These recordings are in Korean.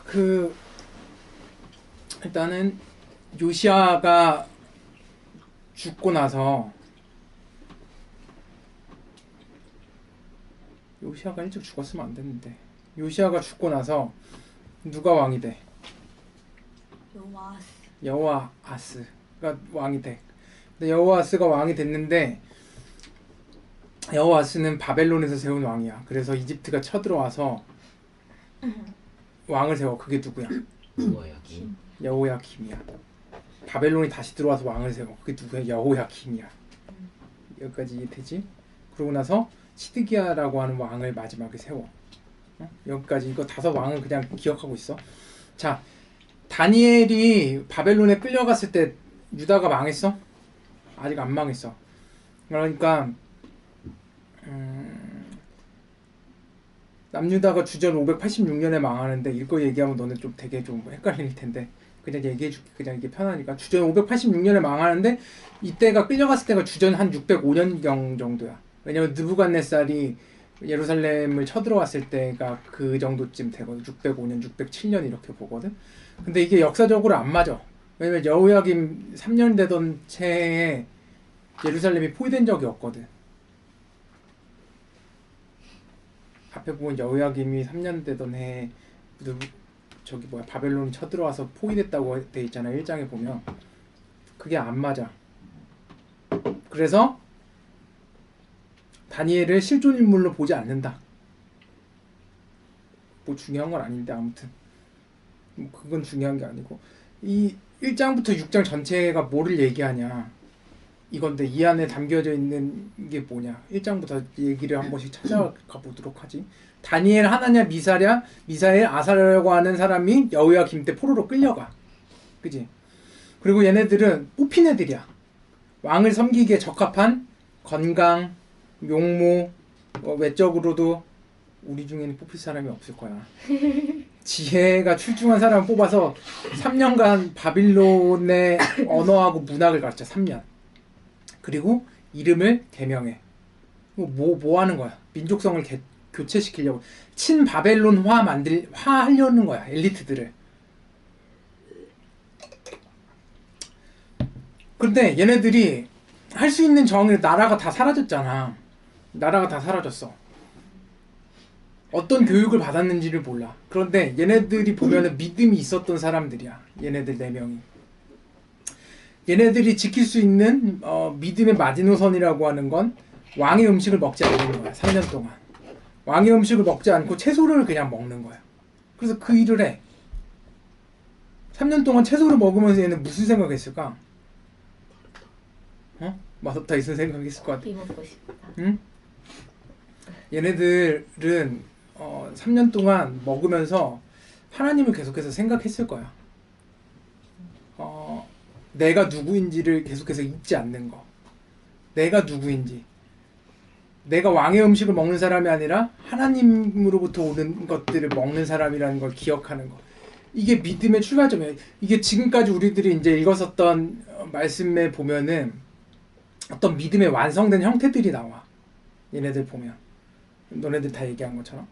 그 일단은 요시아가 죽고 나서 요시아가 일찍 죽었으면 안 됐는데 요시아가 죽고 나서 누가 왕이 돼? 여호아스가 왕이 돼. 근데 여호아스가 왕이 됐는데 여호아스는 바벨론에서 세운 왕이야. 그래서 이집트가 쳐들어와서 왕을 세워. 그게 누구야? 여호야김이야. 바벨론이 다시 들어와서 왕을 세워. 그게 누구야? 여호야김이야. 여기까지 이해되지? 그러고 나서 시드기야라고 하는 왕을 마지막에 세워. 여기까지 이거 5왕은 그냥 기억하고 있어. 자, 다니엘이 바벨론에 끌려갔을 때 유다가 망했어? 아직 안 망했어. 그러니까 남유다가 주전 586년에 망하는데 이거 얘기하면 너는 좀 되게 좀 헷갈릴 텐데 그냥 얘기해줄게. 그냥 이게 편하니까. 주전 586년에 망하는데 이때가 끌려갔을 때가 주전 한 605년경 정도야. 왜냐면 느부갓네살이 예루살렘을 쳐들어왔을 때가 그 정도쯤 되거든. 605년, 607년 이렇게 보거든. 근데 이게 역사적으로 안 맞아. 왜냐면 여호야김 3년 되던 채에 예루살렘이 포위된 적이 없거든. 앞에 보면 여호야김이 3년 되던 해에 바벨론이 쳐들어와서 포위됐다고 돼 있잖아. 1장에 보면. 그게 안 맞아. 그래서 다니엘을 실존 인물로 보지 않는다. 뭐 중요한 건 아닌데 아무튼 그건 중요한 게 아니고 이 1장부터 6장 전체가 뭐를 얘기하냐 이건데 이 안에 담겨져 있는 게 뭐냐 1장부터 얘기를 한 번씩 찾아가 보도록 하지. 다니엘, 하나냐, 미사엘, 아사랴라고 하는 사람이 여호야김 때 포로로 끌려가. 그지? 그리고 얘네들은 뽑힌 애들이야. 왕을 섬기기에 적합한 건강, 용모, 외적으로도 우리 중에는 뽑힐 사람이 없을 거야. 지혜가 출중한 사람을 뽑아서 3년간 바빌론의 언어하고 문학을 가르쳐. 3년. 그리고 이름을 개명해. 뭐 하는 거야? 민족성을 교체시키려고. 친바벨론화 하려는 거야. 엘리트들을. 근데 얘네들이 할 수 있는 나라가 다 사라졌잖아. 나라가 다 사라졌어. 어떤 교육을 받았는지를 몰라. 그런데 얘네들이 보면은 믿음이 있었던 사람들이야. 얘네들 4명이. 얘네들이 지킬 수 있는 믿음의 마지노선이라고 하는 건 왕의 음식을 먹지 않는 거야. 3년 동안. 왕의 음식을 먹지 않고 채소를 그냥 먹는 거야. 그래서 그 일을 해. 3년 동안 채소를 먹으면서 얘는 무슨 생각했을까? 맛없다 이런 생각했을 것 같아. 먹고 싶다. 응? 얘네들은 3년 동안 먹으면서 하나님을 계속해서 생각했을 거야. 내가 누구인지를 계속해서 잊지 않는 거. 내가 누구인지. 내가 왕의 음식을 먹는 사람이 아니라 하나님으로부터 오는 것들을 먹는 사람이라는 걸 기억하는 거. 이게 믿음의 출발점이에요. 이게 지금까지 우리들이 이제 읽었었던 말씀에 보면은 어떤 믿음의 완성된 형태들이 나와. 얘네들 보면. 너네들 다 얘기한 것처럼.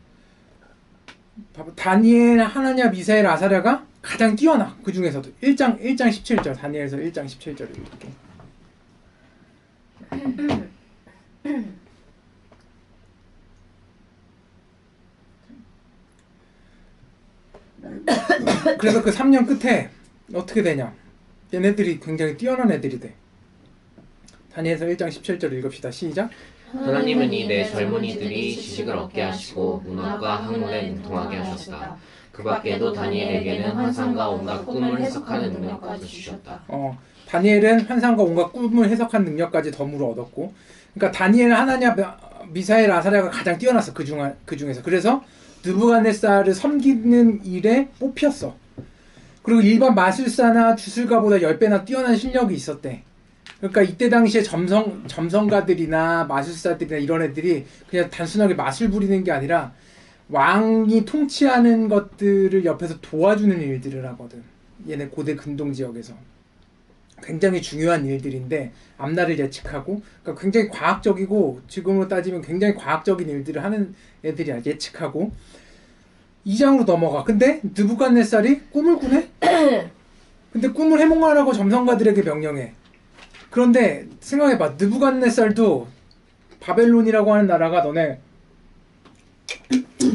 다니엘, 하나냐, 미사엘, 아사랴가 가장 뛰어나. 그 중에서도 1장 17절. 다니엘에서 1장 17절을 읽을게. 그래서 그 3년 끝에 어떻게 되냐. 얘네들이 굉장히 뛰어난 애들이 돼. 다니엘서 1장 17절 읽읍시다. 시작. 하나님은 이 내 젊은이들이 지식을 얻게 하시고 문학과 학문에 능통하게 하셨다. 그 밖에도 다니엘에게는 환상과 온갖 꿈을 해석하는 능력까지 주셨다. 다니엘은 환상과 온갖 꿈을 해석하는 능력까지 덤으로 얻었고, 그러니까 다니엘, 하나냐, 미사엘, 아사랴가 가장 뛰어났어. 그 중에서. 그래서 느부갓네살을 섬기는 일에 뽑혔어. 그리고 일반 마술사나 주술가보다 10배나 뛰어난 실력이 있었대. 그러니까 이때 당시에 점성가들이나 마술사들이나 이런 애들이 그냥 단순하게 마술 부리는 게 아니라 왕이 통치하는 것들을 옆에서 도와주는 일들을 하거든. 얘네 고대 근동 지역에서. 굉장히 중요한 일들인데 앞날을 예측하고, 그러니까 굉장히 과학적이고 지금으로 따지면 굉장히 과학적인 일들을 하는 애들이야. 예측하고 2장으로 넘어가. 근데 느부갓네살이 꿈을 꾸네? 근데 꿈을 해몽하라고 점성가들에게 명령해. 그런데 생각해봐. 느부갓네살도 바벨론이라고 하는 나라가 너네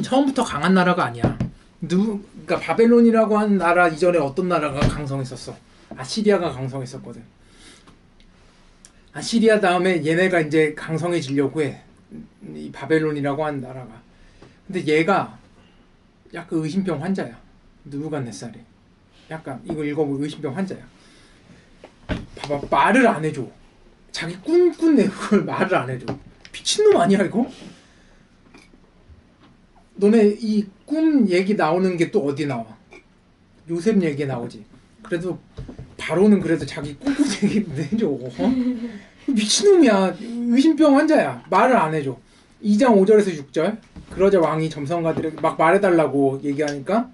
처음부터 강한 나라가 아니야. 그러니까 바벨론이라고 하는 나라 이전에 어떤 나라가 강성했었어? 아시리아가 강성했었거든. 아시리아 다음에 얘네가 이제 강성해지려고 해. 이 바벨론이라고 하는 나라가. 근데 얘가 약간 의심병 환자야. 느부갓네살이. 약간 이거 읽어보면 의심병 환자야. 봐봐, 말을 안 해줘. 자기 꿈꾼 내용을 말을 안 해줘. 미친놈 아니야 이거? 너네 이 꿈 얘기 나오는 게 또 어디 나와? 요셉 얘기 나오지. 그래도 바로는 그래도 자기 꿈꾼 얘기 해줘. 어? 미친놈이야. 의심병 환자야. 말을 안 해줘. 2장 5절에서 6절. 그러자 왕이 점성가들에게 막 말해달라고 얘기하니까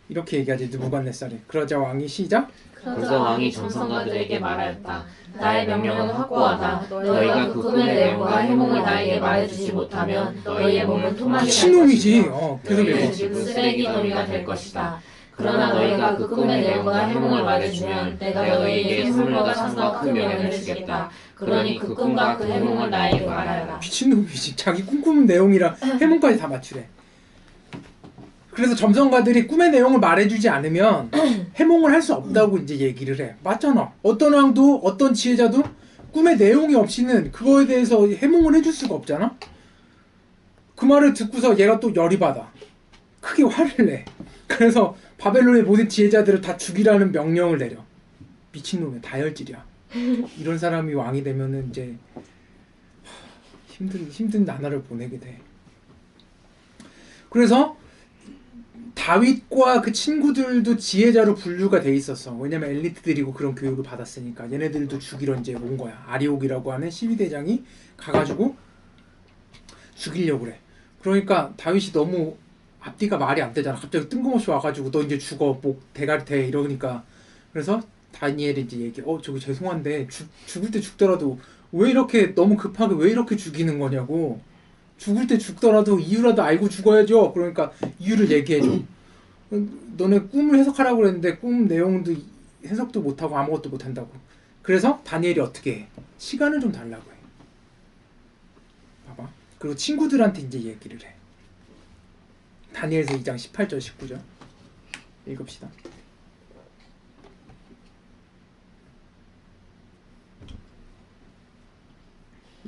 이렇게 얘기하지. 느부갓네살이. 그러자 왕이 시작. 그래서 왕이 점성가들에게 말하였다. 나의 명령은 확고하다. 너희가 그 꿈의 내용과 해몽을 나에게 말해주지 못하면 너희의 몸은 토막이 될 미친놈이지. 것이며 계속 너희의 읽어. 집은 쓰레기 더미가 될 것이다. 그러나 너희가 그 꿈의 내용과 해몽을 말해주면 내가 너희에게 선물과 상과 큰 명예를 주겠다. 그러니 그 꿈과 그 해몽을 나에게 말하여라. 미친놈이지. 자기 꿈꾸는 내용이랑 해몽까지 다 맞추래. 그래서 점성가들이 꿈의 내용을 말해주지 않으면 해몽을 할 수 없다고 이제 얘기를 해. 맞잖아. 어떤 왕도 어떤 지혜자도 꿈의 내용이 없이는 그거에 대해서 해몽을 해줄 수가 없잖아. 그 말을 듣고서 얘가 또 열이 받아. 크게 화를 내. 그래서 바벨론의 모든 지혜자들을 다 죽이라는 명령을 내려. 미친놈이야. 다혈질이야. 이런 사람이 왕이 되면은 이제 힘든 나날을 보내게 돼. 그래서 다윗과 그 친구들도 지혜자로 분류가 돼 있었어. 왜냐면 엘리트들이고 그런 교육을 받았으니까. 얘네들도 죽이러 이제 온 거야. 아리옥이라고 하는 12대장이 가가지고 죽이려고 그래. 그러니까 다윗이 너무 앞뒤가 말이 안 되잖아. 갑자기 뜬금없이 와가지고 너 이제 죽어. 목 대가리 대 이러니까. 그래서 다니엘이 이제 얘기해. 저기 죄송한데 죽을 때 죽더라도 왜 이렇게 너무 급하게 왜 이렇게 죽이는 거냐고. 죽을 때 죽더라도 이유라도 알고 죽어야죠. 그러니까 이유를 얘기해줘. 너네 꿈을 해석하라고 그랬는데 꿈 내용도 해석도 못하고 아무것도 못한다고. 그래서 다니엘이 어떻게 해? 시간을 좀 달라고 해. 봐봐. 그리고 친구들한테 이제 얘기를 해. 다니엘서 2장 18절 19절 읽읍시다.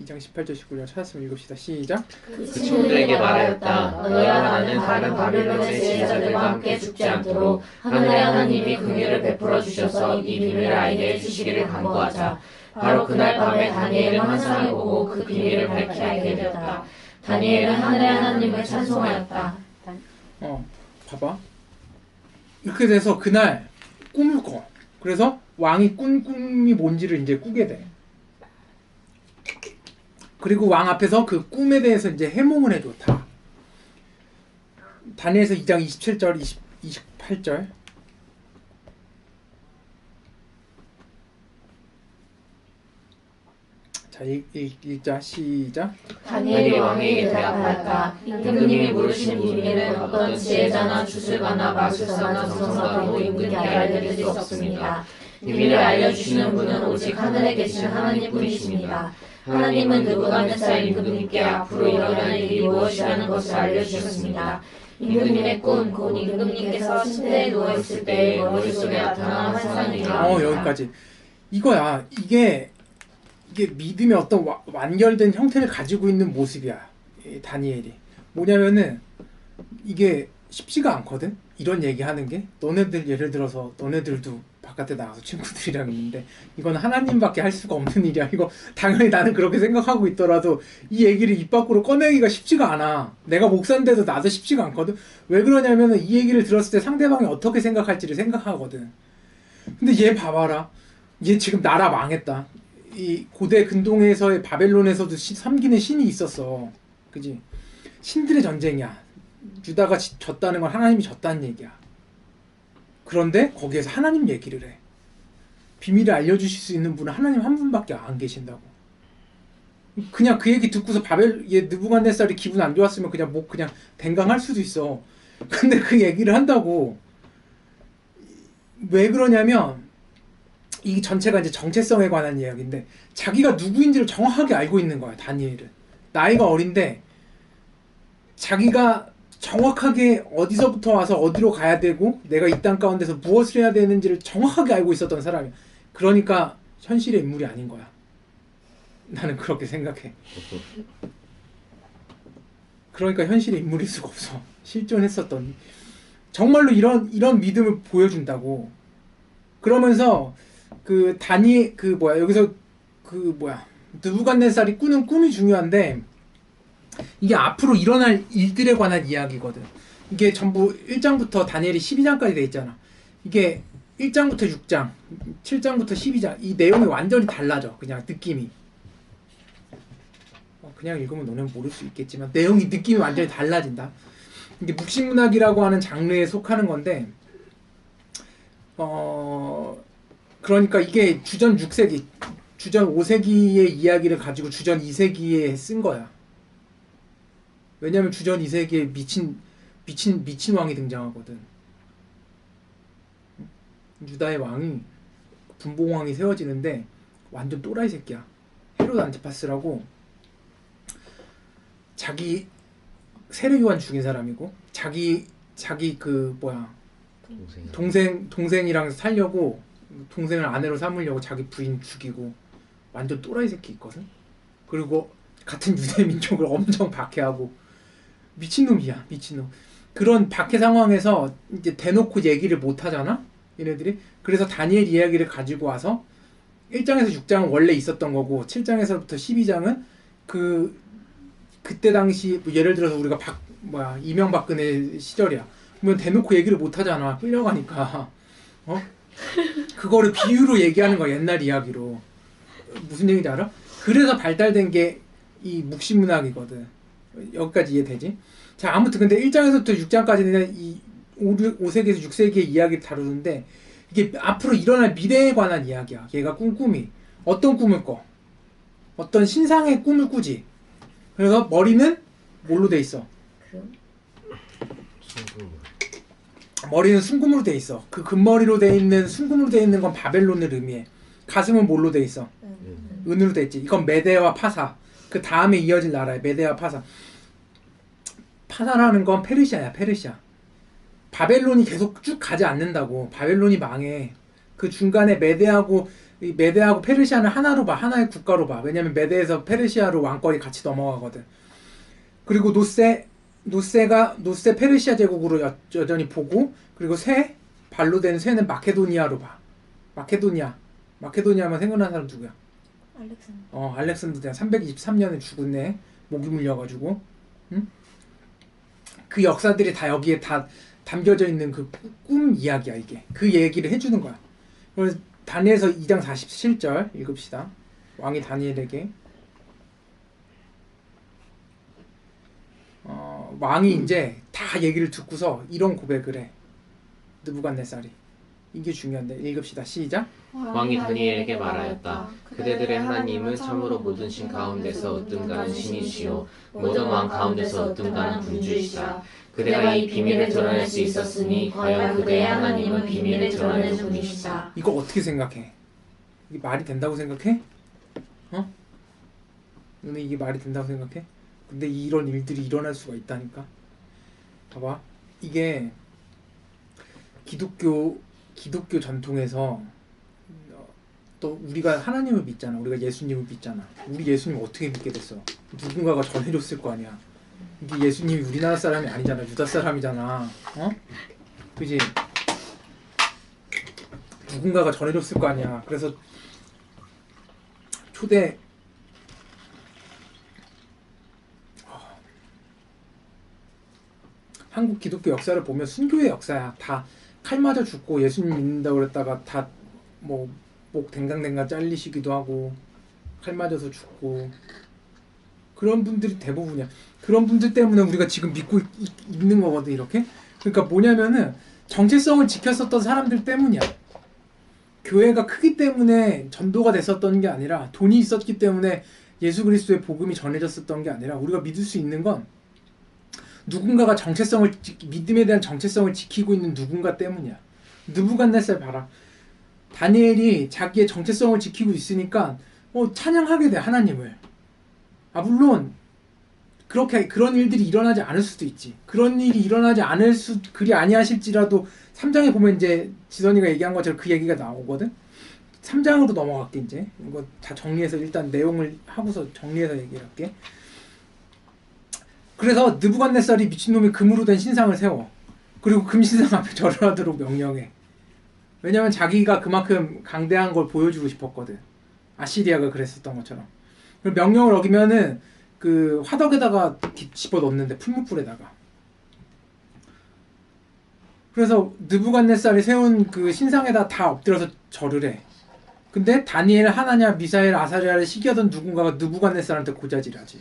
2장 18절 19절 찾았으면 읽읍시다. 시작. 그 친구들에게 말하였다. 너희와 나는 다른 바빌론의 지혜자들과 함께 죽지 않도록 하늘의 하나님이 긍휼을 베풀어 주셔서 이 비밀을 알게 해주시기를 간구하자. 바로 그날 밤에 다니엘은 환상을 보고 그 비밀을 밝히게 되었다. 다니엘은 하늘의 하나님을 찬송하였다. 봐봐. 이렇게 돼서 그날 꿈을 꿔. 그래서 왕이 꾼 꿈이 뭔지를 이제 꾸게 돼. 그리고 왕 앞에서 그 꿈에 대해서 이제 해몽을 해줘. 다. 다니엘서 2장 27절, 28절. 자, 읽자. 시작. 다니엘이 왕에게 대답하였다. 임금님이 물으신 비밀은 어떤 지혜자나 주술가나 마술사나 점성가도 임금님께 알려드릴 수 없습니다. 비밀을 알려주시는 분은 오직 하늘에 계신 하나님뿐이십니다. 하나님은 느부갓네살 임금님께 앞으로 일어날 일이 무엇이라는 것을 알려주셨습니다. 임금님의 꿈, 곧 임금님께서 침대에 누워있을 때의 머릿속에 나타난 환상이라. 여기까지. 이거야. 이게 믿음의 어떤 완결된 형태를 가지고 있는 모습이야. 다니엘이. 뭐냐면은 이게 쉽지가 않거든. 이런 얘기하는 게. 너네들 예를 들어서 너네들도 바깥에 나가서 친구들이랑 있는데 이건 하나님밖에 할 수가 없는 일이야. 이거 당연히 나는 그렇게 생각하고 있더라도 이 얘기를 입 밖으로 꺼내기가 쉽지가 않아. 내가 목사인데도 나도 쉽지가 않거든. 왜 그러냐면은 이 얘기를 들었을 때 상대방이 어떻게 생각할지를 생각하거든. 근데 얘 봐봐라. 얘 지금 나라 망했다. 이 고대 근동에서의 바벨론에서도 섬기는 신이 있었어. 그지? 신들의 전쟁이야. 유다가 졌다는 건 하나님이 졌다는 얘기야. 그런데 거기에서 하나님 얘기를 해. 비밀을 알려주실 수 있는 분은 하나님 한 분밖에 안 계신다고. 그냥 그 얘기 듣고서 느부갓네살이 기분 안 좋았으면 그냥 댕강할 수도 있어. 근데 그 얘기를 한다고. 왜 그러냐면 이 전체가 이제 정체성에 관한 이야기인데 자기가 누구인지를 정확하게 알고 있는 거야. 다니엘은 나이가 어린데 자기가 정확하게 어디서부터 와서 어디로 가야 되고 내가 이 땅 가운데서 무엇을 해야 되는지를 정확하게 알고 있었던 사람이야. 그러니까 현실의 인물이 아닌 거야. 나는 그렇게 생각해. 그러니까 현실의 인물일 수가 없어. 실존했었던 정말로 이런 믿음을 보여준다고. 그러면서 그 다니 그 뭐야 여기서 그 뭐야 느부갓네살이 꾸는 꿈이 중요한데 이게 앞으로 일어날 일들에 관한 이야기거든. 이게 전부 1장부터 다니엘이 12장까지 돼 있잖아. 이게 1장부터 6장, 7장부터 12장 이 내용이 완전히 달라져. 그냥 느낌이. 그냥 읽으면 너는 모를 수 있겠지만 내용이 느낌이 완전히 달라진다. 이게 묵신문학이라고 하는 장르에 속하는 건데 그러니까 이게 주전 6세기, 주전 5세기의 이야기를 가지고 주전 2세기에 쓴 거야. 왜냐면 주전 2세기에 미친 왕이 등장하거든. 유다의 왕이 분봉왕이 세워지는데 완전 또라이 새끼야. 헤롯 안티파스라고 자기 세례요한 죽인 사람이고 자기 그 뭐야 동생이랑 살려고 동생을 아내로 삼으려고 자기 부인 죽이고 완전 또라이 새끼 있거든. 그리고 같은 유대 민족을 엄청 박해하고 미친놈이야. 미친놈. 그런 박해 상황에서 이제 대놓고 얘기를 못 하잖아 얘네들이. 그래서 다니엘 이야기를 가지고 와서 1장에서 6장은 원래 있었던 거고 7장에서부터 12장은 그때 당시 뭐 예를 들어서 우리가 이명박근혜 시절이야. 그러면 대놓고 얘기를 못 하잖아. 끌려가니까. 그거를 비유로 얘기하는 거야. 옛날 이야기로. 무슨 얘기인지 알아? 그래서 발달된 게 이 묵신문학이거든. 여기까지 이해되지? 자, 아무튼 근데 1장에서부터 6장까지는 이 5세기에서 6세기의 이야기를 다루는데 이게 앞으로 일어날 미래에 관한 이야기야. 얘가 꿈이 어떤 꿈을 꿔? 어떤 신상의 꿈을 꾸지. 그래서 머리는 뭘로 돼 있어? 머리는 순금으로 돼 있어. 그 금머리로 돼 있는 순금으로 돼 있는 건 바벨론을 의미해. 가슴은 뭘로 돼 있어? 은으로 돼 있지. 이건 메데와 파사. 그 다음에 이어질 나라야. 메데와 파사. 파사라는 건 페르시아야. 페르시아. 바벨론이 계속 쭉 가지 않는다고. 바벨론이 망해. 그 중간에 메데하고 페르시아는 하나로 봐. 하나의 국가로 봐. 왜냐면 메데에서 페르시아로 왕권이 같이 넘어가거든. 그리고 노세 페르시아 제국으로 여전히 보고, 그리고 발로 된 쇠는 마케도니아로 봐. 마케도니아만 생각나는 사람 누구야? 알렉산더. 323년에 죽었네. 목이 물려가지고. 응? 그 역사들이 다 여기에 다 담겨져 있는 그 꿈 이야기야, 이게. 그 얘기를 해주는 거야. 그래서 다니엘서 2장 47절 읽읍시다. 왕이 다니엘에게 왕이 이제 다 얘기를 듣고서 이런 고백을 해. 느부갓네살이. 이게 중요한데 읽읍시다. 시작. 왕이 다니엘에게 말하였다. 그대들의 하나님은 참으로 모든 신 가운데서 으뜸가는 신이시요 모든 왕 가운데서 으뜸가는 군주이시다. 그대가 이 비밀을 드러낼 수 있었으니 과연 그대의 하나님은 비밀을 드러내는 분이시다. 이거 어떻게 생각해? 이게 말이 된다고 생각해? 너는 이게 말이 된다고 생각해? 근데 이런 일들이 일어날 수가 있다니까. 봐봐. 이게 기독교 전통에서 또 우리가 하나님을 믿잖아. 우리가 예수님을 믿잖아. 우리 예수님 어떻게 믿게 됐어? 누군가가 전해줬을 거 아니야. 이게 예수님이 우리나라 사람이 아니잖아. 유다 사람이잖아. 그지? 누군가가 전해줬을 거 아니야. 그래서 초대 한국 기독교 역사를 보면 순교의 역사야. 다 칼 맞아 죽고 예수님 믿는다고 그랬다가 다 뭐 목 댕강댕강 잘리시기도 하고 칼 맞아서 죽고 그런 분들이 대부분이야. 그런 분들 때문에 우리가 지금 믿고 있는 거거든. 이렇게. 그러니까 뭐냐면은 정체성을 지켰었던 사람들 때문이야. 교회가 크기 때문에 전도가 됐었던 게 아니라 돈이 있었기 때문에 예수 그리스도의 복음이 전해졌었던 게 아니라 우리가 믿을 수 있는 건 누군가가 믿음에 대한 정체성을 지키고 있는 누군가 때문이야. 느부갓네살 봐라. 다니엘이 자기의 정체성을 지키고 있으니까 찬양하게 돼, 하나님을. 물론 그런 일들이 일어나지 않을 수도 있지. 그런 일이 일어나지 그리 아니하실지라도 3장에 보면 이제 지선이가 얘기한 것처럼 그 얘기가 나오거든. 3장으로 넘어갈게. 이제 이거 다 정리해서 일단 내용을 하고서 정리해서 얘기를 할게. 그래서 느부갓네살이 미친놈이 금으로 된 신상을 세워. 그리고 금신상 앞에 절을 하도록 명령해. 왜냐면 자기가 그만큼 강대한 걸 보여주고 싶었거든. 아시리아가 그랬었던 것처럼. 명령을 어기면은 그 화덕에다가 집어넣는데, 풀무불에다가. 그래서 느부갓네살이 세운 그 신상에다 다 엎드려서 절을 해. 근데 다니엘, 하나냐, 미사엘, 아사랴를 시기하던 누군가가 느부갓네살한테 고자질하지.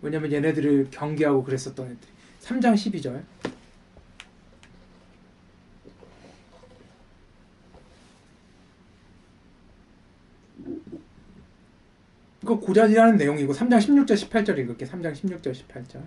왜냐면 얘네들을 경계하고 그랬었던 애들이. 3장 12절. 이거 고자질하는 내용이고 3장 16절 18절 읽을게. 3장 16절 18절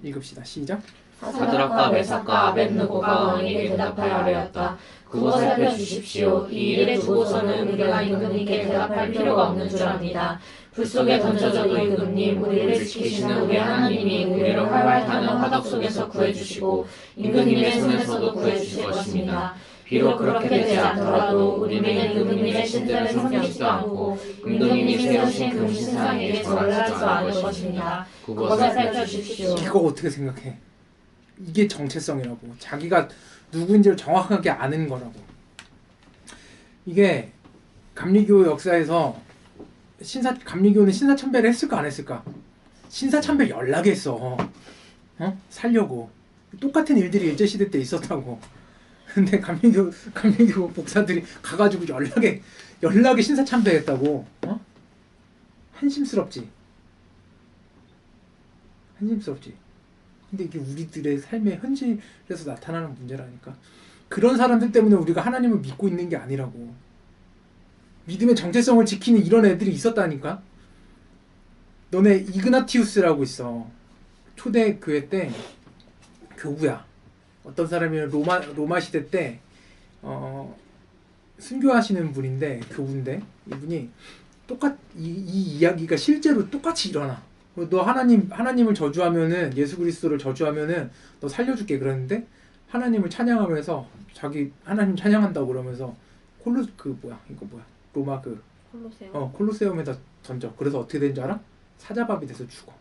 읽읍시다. 시작. 사드락과 메삭과 아벳느고가 왕에게 대답하여 아뢰었다. 그거 살펴주십시오. 이 일에 두고서는 우리가 임금님께 대답할 필요가 없는 줄 압니다. 불 속에 던져져도 임금님, 우리를 지키시는 우리 하나님이 우리를 활활 타는 화덕 속에서 구해주시고 임금님의 손에서도 구해주실 것입니다. 비록 그렇게 되지 않더라도 우리는 임금님의 신들을 섬기지도 않고 임금님이 세우신 금신상에게 절을 하지도 않을 것입니다. 그것을 살펴주십시오. 이거 어떻게 생각해? 이게 정체성이라고. 자기가 누구인지를 정확하게 아는 거라고. 이게 감리교 역사에서 감리교는 신사참배를 했을까 안 했을까? 신사참배 연락했어. 살려고. 똑같은 일들이 일제시대 때 있었다고. 근데 감리교 목사들이 가가지고 연락에 신사참배했다고. 한심스럽지. 근데 이게 우리들의 삶의 현실에서 나타나는 문제라니까. 그런 사람들 때문에 우리가 하나님을 믿고 있는 게 아니라고. 믿음의 정체성을 지키는 이런 애들이 있었다니까. 너네 이그나티우스라고 있어. 초대 교회 때 교구야. 어떤 사람이면 로마 시대 때 순교하시는 분인데, 교구인데, 이분이 이 이야기가 실제로 똑같이 일어나. 너 하나님을 저주하면은, 예수 그리스도를 저주하면은 너 살려줄게 그러는데, 하나님을 찬양하면서 자기 하나님 찬양한다고 그러면서 로마 콜로세움. 콜로세움에다 던져. 그래서 어떻게 된 줄 알아? 사자밥이 돼서 죽어.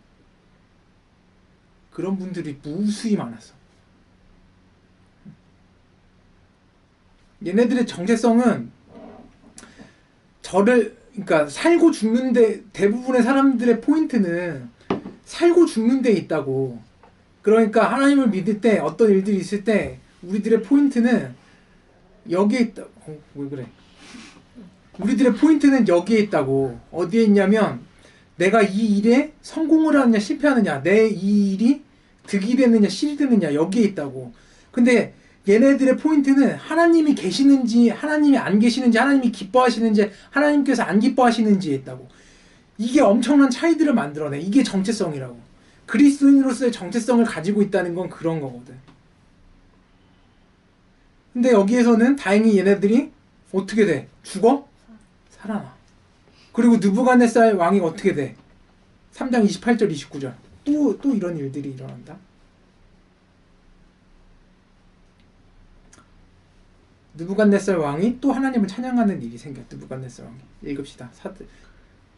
그런 분들이 무수히 많았어. 얘네들의 정체성은 그러니까 살고 죽는데, 대부분의 사람들의 포인트는 살고 죽는 데 있다고. 그러니까 하나님을 믿을 때, 어떤 일들이 있을 때 우리들의 포인트는 여기에 있다. 왜 그래? 우리들의 포인트는 여기에 있다고. 어디에 있냐면, 내가 이 일에 성공을 하느냐 실패하느냐, 내 이 일이 득이 되느냐 실이 되느냐, 여기에 있다고. 근데 얘네들의 포인트는 하나님이 계시는지, 하나님이 안 계시는지, 하나님이 기뻐하시는지, 하나님께서 안 기뻐하시는지에 있다고. 이게 엄청난 차이들을 만들어내. 이게 정체성이라고. 그리스도인으로서의 정체성을 가지고 있다는 건 그런 거거든. 근데 여기에서는 다행히 얘네들이 어떻게 돼? 죽어? 살아나. 그리고 느부갓네살 왕이 어떻게 돼? 3장 28절 29절 또 이런 일들이 일어난다. 느부갓네살 왕이 또 하나님을 찬양하는 일이 생겨. 느부갓네살 왕이. 읽읍시다.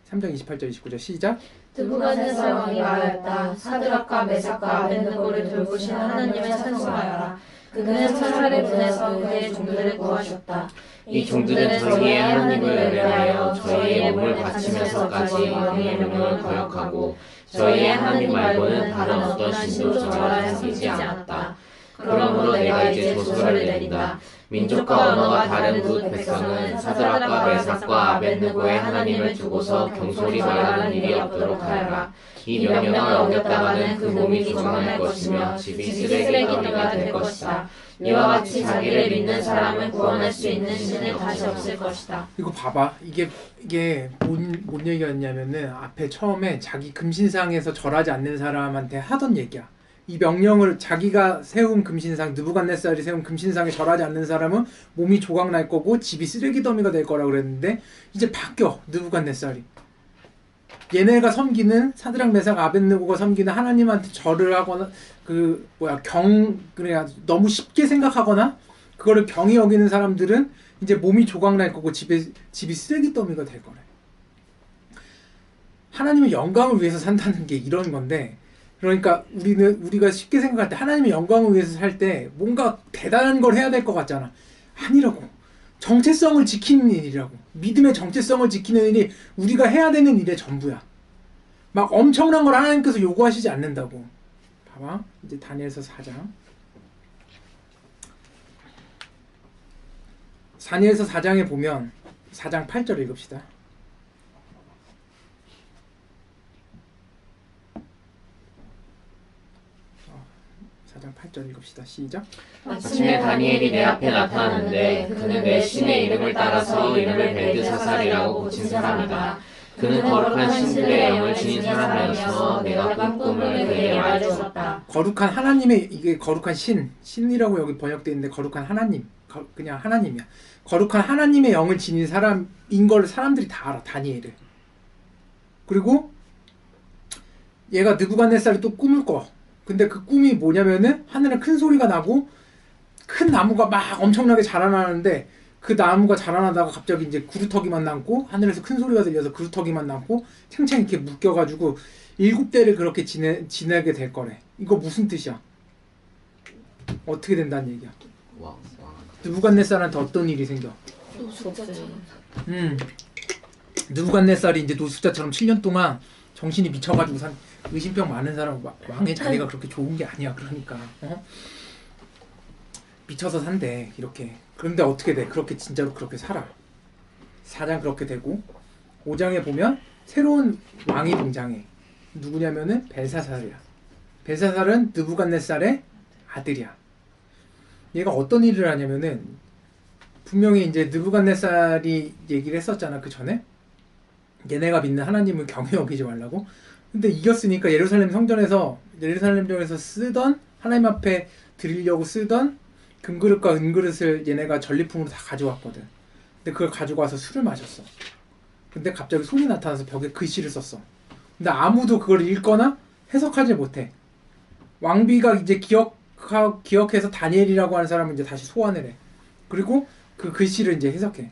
3장 28절 29절 시작. 느부갓네살 왕이 말하였다. 사드락과 메삭과 아벳느고를 돌보신 하나님을 찬송하여라. 그는 천사를 보내서 그의 종들을 구하셨다. 이 종들은 저희의 하나님을 예배하여 저희의 몸을 바치면서까지 왕의 명령을 거역하고 저희의 하나님 말고는 다른 어떤 신도 절하여 섬기지 않았다. 그러므로 내가 이제 조서를 내린다. 민족과 언어가 다른 그 백성은 사드락과 메삭과 아벳느고의 하나님을 두고서 경솔히 말하는 일이 없도록 하여라. 것이다. 이 명령을 어겼다가는 그 몸이 조각날 것이며 집이 쓰레기더미가 될 것이다. 이와 같이 자기를 믿는 사람을 구원할 수 있는 신은 다시 없을 것이다. 이거 봐봐. 이게 뭔 얘기였냐면은 앞에 처음에 자기 금신상에서 절하지 않는 사람한테 하던 얘기야. 이 명령을 자기가 세운 금신상, 느부갓네살이 세운 금신상에 절하지 않는 사람은 몸이 조각날 거고 집이 쓰레기 더미가 될 거라고 그랬는데 이제 바뀌어. 느부갓네살이 얘네가 섬기는 사드락 메삭 아벳느고가 섬기는 하나님한테 절을 하거나 그래 너무 쉽게 생각하거나 그거를 경히 여기는 사람들은 이제 몸이 조각날 거고 집이 쓰레기 더미가 될 거래. 하나님의 영광을 위해서 산다는 게 이런 건데, 그러니까 우리가 쉽게 생각할 때 하나님의 영광을 위해서 살 때 뭔가 대단한 걸 해야 될 것 같잖아. 아니라고. 정체성을 지키는 일이라고. 믿음의 정체성을 지키는 일이 우리가 해야 되는 일의 전부야. 막 엄청난 걸 하나님께서 요구하시지 않는다고. 봐봐. 이제 다니엘서 4장. 다니엘서 4장에 보면 4장 8절 읽읍시다. 4장 8절 읽읍시다. 시작. 아침에 다니엘이 내 앞에 나타났는데 그는 내 신의 이름을 따라서 이름을 벨드사살이라고 붙인 사람이다. 그는 거룩한 신들의 영을 지닌 사람이어서 내가 꾼 꿈을 그에게 말해줬다. 거룩한 하나님의, 이게 거룩한 신이라고 여기 번역되어 있는데 거룩한 하나님, 그냥 하나님이야. 거룩한 하나님의 영을 지닌 사람인 걸 사람들이 다 알아. 다니엘을. 그리고 얘가 느부갓네살이 또 꿈을 꿔. 근데 그 꿈이 뭐냐면은 하늘에 큰 소리가 나고 큰 나무가 막 엄청나게 자라나는데 그 나무가 자라나다가 갑자기 이제 구루터기만 남고 하늘에서 큰 소리가 들려서 구루터기만 남고 챙챙 이렇게 묶여가지고 7대를 그렇게 지내게 될 거래. 이거 무슨 뜻이야? 어떻게 된다는 얘기야? 느부갓네살한테 어떤 일이 생겨? 느부갓네살이 이제 노숙자처럼 7년 동안 정신이 미쳐가지고 산 의심병 많은 사람, 왕의 자리가 그렇게 좋은 게 아니야. 그러니까 미쳐서 산대 이렇게. 그런데 어떻게 돼? 그렇게 진짜로 그렇게 살아. 4장 그렇게 되고 5장에 보면 새로운 왕이 등장해. 누구냐면은 벨사살이야. 벨사살은 느부갓네살의 아들이야. 얘가 어떤 일을 하냐면은 분명히 이제 느부갓네살이 얘기를 했었잖아. 그 전에 얘네가 믿는 하나님을 경히 여기지 말라고. 근데 이겼으니까 예루살렘 성전에서 쓰던 하나님 앞에 드리려고 쓰던 금그릇과 은그릇을 얘네가 전리품으로 다 가져왔거든. 근데 그걸 가지고 와서 술을 마셨어. 근데 갑자기 손이 나타나서 벽에 글씨를 썼어. 근데 아무도 그걸 읽거나 해석하지 못해. 왕비가 이제 기억해서 다니엘이라고 하는 사람을 이제 다시 소환을 해. 그리고 그 글씨를 이제 해석해.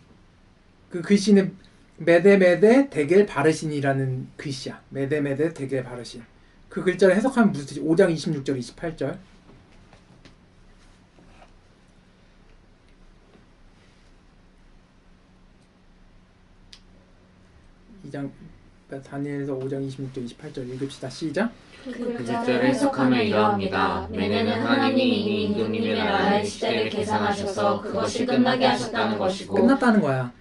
그 글씨는 메데메데 데겔 바르신이라는 글씨야. 메데메데 데겔 바르신. 그 글자를 해석하면 무슨 뜻이지? 5장 26절 28절. 2장 다니엘서 5장 26절 28절 읽읍시다. 시작. 그 글자를 해석하면 이러합니다. 메네는 하나님이 이미 임금님의 나라의 시대를 계산하셔서 그것이 끝나게 하셨다는 것이고, 끝났다는 거야.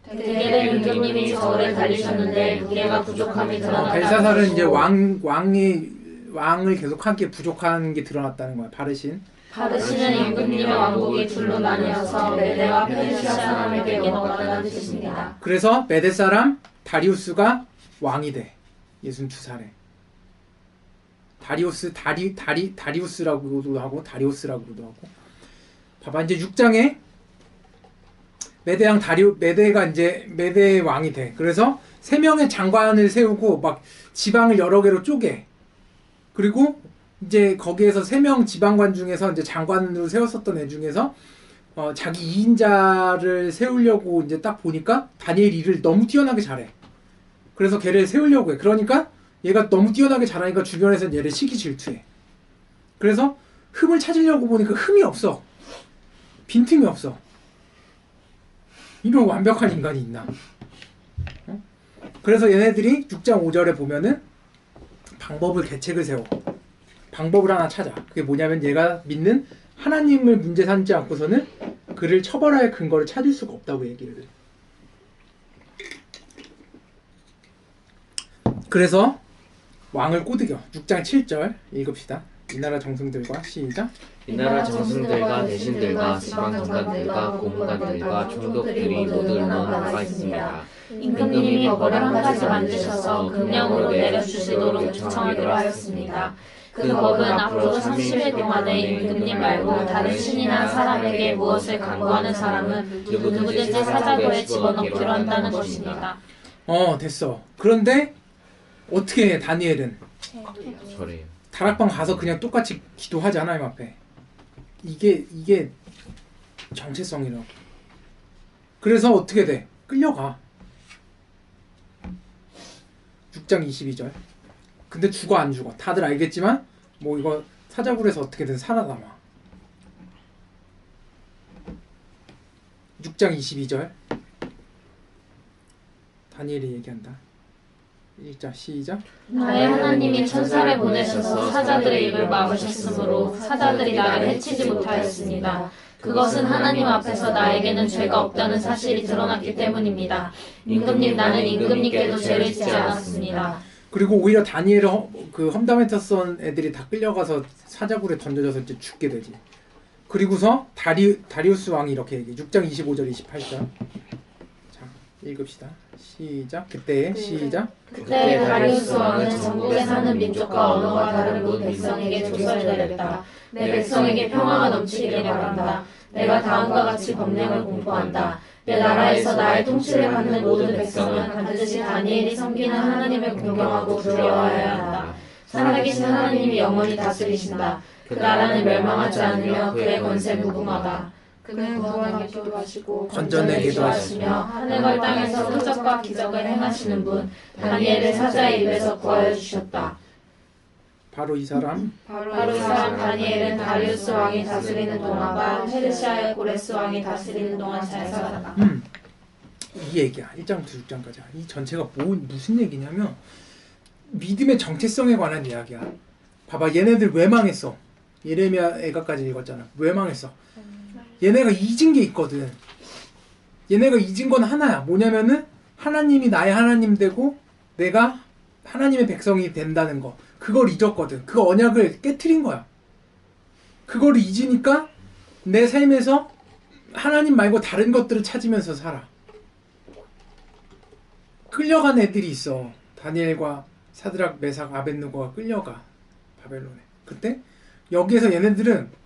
데겔은 임금님이 저울을 달리셨는데 무게가 부족함이 드러났다. 벨사살은 이제 왕을 계속하기에 부족한 게 드러났다는 거야. 바르신. 바르신은 임금님의 왕국이 둘로 나뉘어서 메데와 페르시아 사람에게 넘어갔다는 뜻입니다. 그래서 메데 사람 다리우스가 왕이 돼. 62살에. 다리우스라고도 하고 다리우스라고도 하고. 봐봐, 이제 6장에 메데가 이제 메데의 왕이 돼. 그래서 3명의 장관을 세우고 막 지방을 여러 개로 쪼개. 그리고 이제 거기에서 3명 지방관 중에서 이제 장관으로 세웠었던 애 중에서 자기 2인자를 세우려고 이제 딱 보니까 다니엘이 일을 너무 뛰어나게 잘해. 그래서 걔를 세우려고 해. 그러니까 얘가 너무 뛰어나게 잘하니까 주변에서 얘를 시기 질투해. 그래서 흠을 찾으려고 보니까 흠이 없어. 빈틈이 없어. 이런 완벽한 인간이 있나? 그래서 얘네들이 6장 5절에 보면은 계책을 세워. 방법을 하나 찾아. 그게 뭐냐면 얘가 믿는 하나님을 문제 삼지 않고서는 그를 처벌할 근거를 찾을 수가 없다고 얘기를 해. 그래서 왕을 꼬드겨. 6장 7절 읽읍시다. 이 나라 정승들과 시작. 이 나라 정승들과 대신들과 지방 장관들과 고문관들과 총독들이 모두 나가 있습니다. 임금님이 법을 한 가지 만드셔서 금령으로 내려주시도록 요청하기로 하였습니다. 그 법은 앞으로 30일 동안에 임금님 말고 다른 신이나 사람에게 무엇을 강구하는 사람은 누구든지 사자굴에 집어넣기로 한다는 것입니다. 됐어. 그런데 어떻게 해 다니엘은? 저래요. 다락방 가서 그냥 똑같이 기도하지 하나님 앞에. 이게 정체성이라고. 그래서 어떻게 돼? 끌려가. 6장 22절. 근데 죽어 안 죽어? 다들 알겠지만 뭐 이거 사자굴에서 어떻게든 살아남아. 6장 22절. 다니엘이 얘기한다. 읽자 시작. 나의 하나님이 천사를 보내셔서 사자들의 입을 막으셨으므로 사자들이 나를 해치지 못하였습니다. 그것은 하나님 앞에서 나에게는 죄가 없다는 사실이 드러났기 때문입니다. 임금님, 나는 임금님께도 죄를 짓지 않았습니다. 그리고 오히려 다니엘을 그 험담에 탔던 애들이 다 끌려가서 사자굴에 던져져서 이제 죽게 되지. 그리고서 다리우스 왕이 이렇게 얘기해. 6장 25절 28절. 자, 읽읍시다. 시작. 그때 시작. 그때 다리우스 왕은 전국에 사는 민족과 언어가 다른 모든 백성에게 조서를 내렸다. 내 백성에게 평화가 넘치기를 바란다. 내가 다음과 같이 법령을 공포한다. 내 나라에서 나의 통치를 받는 모든 백성은 반드시 다니엘이 섬기는 하나님을 공경하고 두려워해야 한다. 살아계신 하나님이 영원히 다스리신다. 그 나라는 멸망하지 않으며 그의 권세 무궁하다. 그는 구원하게 기도하시고 건전에 기도하시며 하늘과 땅에서 표적과 기적을 행하시는 분 다니엘을 사자의 입에서 구하여 주셨다. 바로 이 사람 다니엘은 다리우스 왕이 다스리는 동안과 페르시아의 고레스 왕이 다스리는 동안 잘 살았다. 이 얘기야. 1장부터 6장까지. 이 전체가 무슨 얘기냐면 믿음의 정체성에 관한 이야기야. 봐봐, 얘네들 왜 망했어? 예레미야 애가까지 읽었잖아. 왜 망했어? 얘네가 잊은 게 있거든. 얘네가 잊은 건 하나야. 뭐냐면은 하나님이 나의 하나님 되고 내가 하나님의 백성이 된다는 거. 그걸 잊었거든. 그 언약을 깨트린 거야. 그걸 잊으니까 내 삶에서 하나님 말고 다른 것들을 찾으면서 살아. 끌려간 애들이 있어. 다니엘과 사드락, 메삭, 아벳느고가 끌려가 바벨론에. 그때 여기에서 얘네들은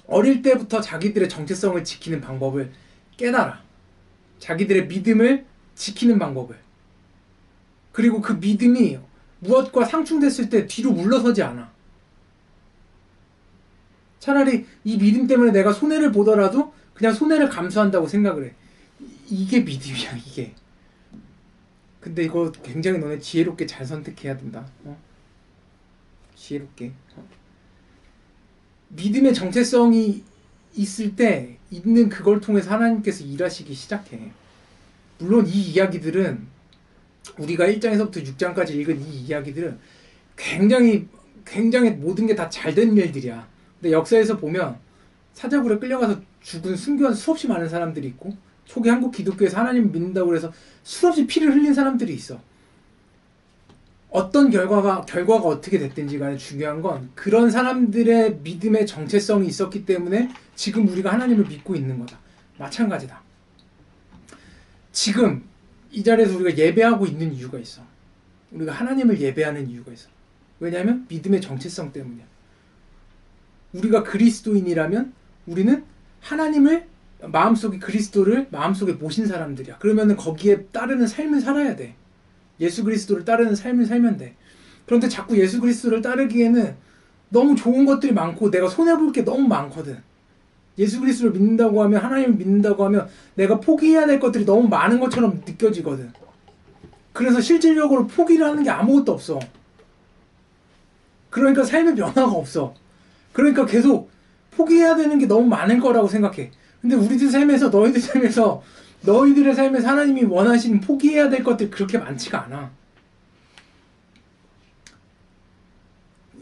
어릴 때부터 자기들의 정체성을 지키는 방법을 깨달아. 자기들의 믿음을 지키는 방법을. 그리고 그 믿음이 무엇과 상충됐을 때 뒤로 물러서지 않아. 차라리 이 믿음 때문에 내가 손해를 보더라도 그냥 손해를 감수한다고 생각을 해. 이게 믿음이야, 이게. 근데 이거 굉장히 너네 지혜롭게 잘 선택해야 된다. 지혜롭게. 믿음의 정체성이 있을 때 있는 그걸 통해서 하나님께서 일하시기 시작해. 물론 이 이야기들은 우리가 1장에서부터 6장까지 읽은 이 이야기들은 굉장히 모든 게 다 잘된 일들이야. 근데 역사에서 보면 사자굴에 끌려가서 죽은 순교한 수없이 많은 사람들이 있고 초기 한국 기독교에서 하나님을 믿는다고 해서 수없이 피를 흘린 사람들이 있어. 어떤 결과가 어떻게 됐든지 간에 중요한 건 그런 사람들의 믿음의 정체성이 있었기 때문에 지금 우리가 하나님을 믿고 있는 거다. 마찬가지다. 지금 이 자리에서 우리가 예배하고 있는 이유가 있어. 우리가 하나님을 예배하는 이유가 있어. 왜냐하면 믿음의 정체성 때문이야. 우리가 그리스도인이라면 우리는 하나님을 마음속에 그리스도를 마음속에 모신 사람들이야. 그러면은 거기에 따르는 삶을 살아야 돼. 예수 그리스도를 따르는 삶을 살면 돼. 그런데 자꾸 예수 그리스도를 따르기에는 너무 좋은 것들이 많고 내가 손해볼 게 너무 많거든. 예수 그리스도를 믿는다고 하면 하나님을 믿는다고 하면 내가 포기해야 될 것들이 너무 많은 것처럼 느껴지거든. 그래서 실질적으로 포기를 하는 게 아무것도 없어. 그러니까 삶의 변화가 없어. 그러니까 계속 포기해야 되는 게 너무 많을 거라고 생각해. 근데 우리들 삶에서 너희들 삶에서 너희들의 삶에서 하나님이 원하시는 포기해야 될 것들이 그렇게 많지가 않아.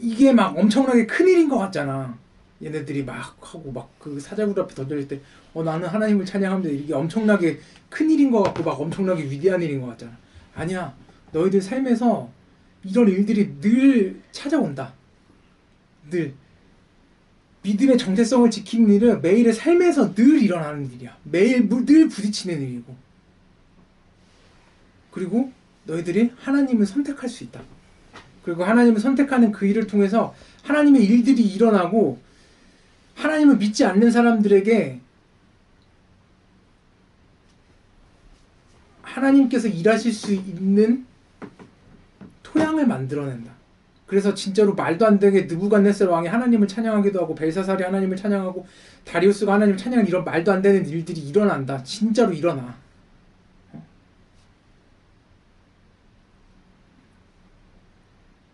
이게 막 엄청나게 큰일인 것 같잖아. 얘네들이 막 하고 막 그 사자굴 앞에 던져질 때 나는 하나님을 찬양하면서 이게 엄청나게 큰일인 것 같고 막 엄청나게 위대한 일인 것 같잖아. 아니야. 너희들 삶에서 이런 일들이 늘 찾아온다. 늘. 믿음의 정체성을 지키는 일은 매일의 삶에서 늘 일어나는 일이야. 매일 늘 부딪히는 일이고. 그리고 너희들이 하나님을 선택할 수 있다. 그리고 하나님을 선택하는 그 일을 통해서 하나님의 일들이 일어나고 하나님을 믿지 않는 사람들에게 하나님께서 일하실 수 있는 토양을 만들어낸다. 그래서 진짜로 말도 안 되게 느부갓네살 왕이 하나님을 찬양하기도 하고 벨사살이 하나님을 찬양하고 다리우스가 하나님을 찬양하는 이런 말도 안 되는 일들이 일어난다. 진짜로 일어나.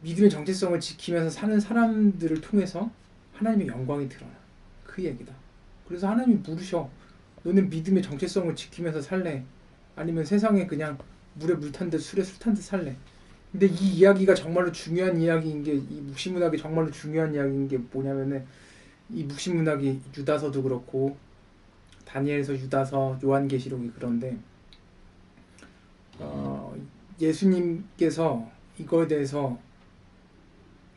믿음의 정체성을 지키면서 사는 사람들을 통해서 하나님의 영광이 드러나. 그 얘기다. 그래서 하나님이 물으셔. 너는 믿음의 정체성을 지키면서 살래? 아니면 세상에 그냥 물에 물 탄 듯 술에 술 탄 듯 살래? 근데 이 이야기가 정말로 중요한 이야기인 게, 이 묵시문학이 정말로 중요한 이야기인 게 뭐냐면은, 이 묵시문학이 유다서도 그렇고 다니엘서, 유다서, 요한계시록이 그런데 예수님께서 이거에 대해서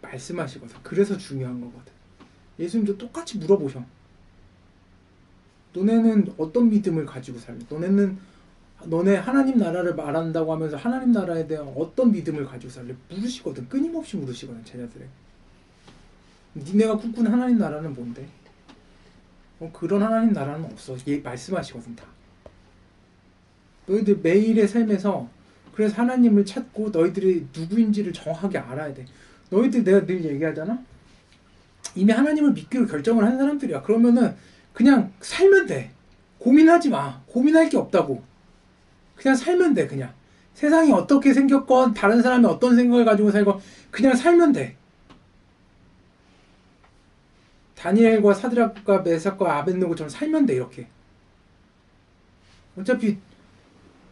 말씀하시거든. 그래서 중요한 거거든. 예수님도 똑같이 물어보셔. 너네는 어떤 믿음을 가지고 살래? 너네 하나님 나라를 말한다고 하면서 하나님 나라에 대한 어떤 믿음을 가지고 살래? 물으시거든. 끊임없이 물으시거든, 제자들에게. 니네가 꿈꾸는 하나님 나라는 뭔데? 그런 하나님 나라는 없어. 말씀하시거든, 다. 너희들 매일의 삶에서 그래서 하나님을 찾고 너희들이 누구인지를 정확하게 알아야 돼. 너희들, 내가 늘 얘기하잖아? 이미 하나님을 믿기로 결정을 한 사람들이야. 그러면은 그냥 살면 돼. 고민하지 마. 고민할 게 없다고. 그냥 살면 돼. 그냥 세상이 어떻게 생겼건 다른 사람이 어떤 생각을 가지고 살건 그냥 살면 돼. 다니엘과 사드락과 메삭과 아벳느고처럼 살면 돼. 이렇게. 어차피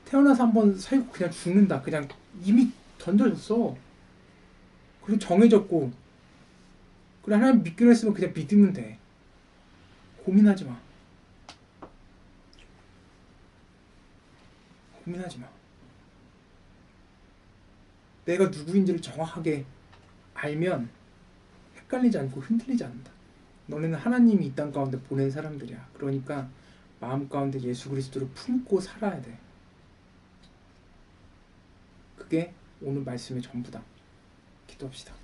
태어나서 한번 살고 그냥 죽는다. 그냥 이미 던져졌어. 그리고 정해졌고, 그래 하나님 믿기로 했으면 그냥 믿으면 돼. 고민하지 마. 고민하지 마. 내가 누구인지를 정확하게 알면 헷갈리지 않고 흔들리지 않는다. 너네는 하나님이 이 땅 가운데 보낸 사람들이야. 그러니까 마음 가운데 예수 그리스도를 품고 살아야 돼. 그게 오늘 말씀의 전부다. 기도합시다.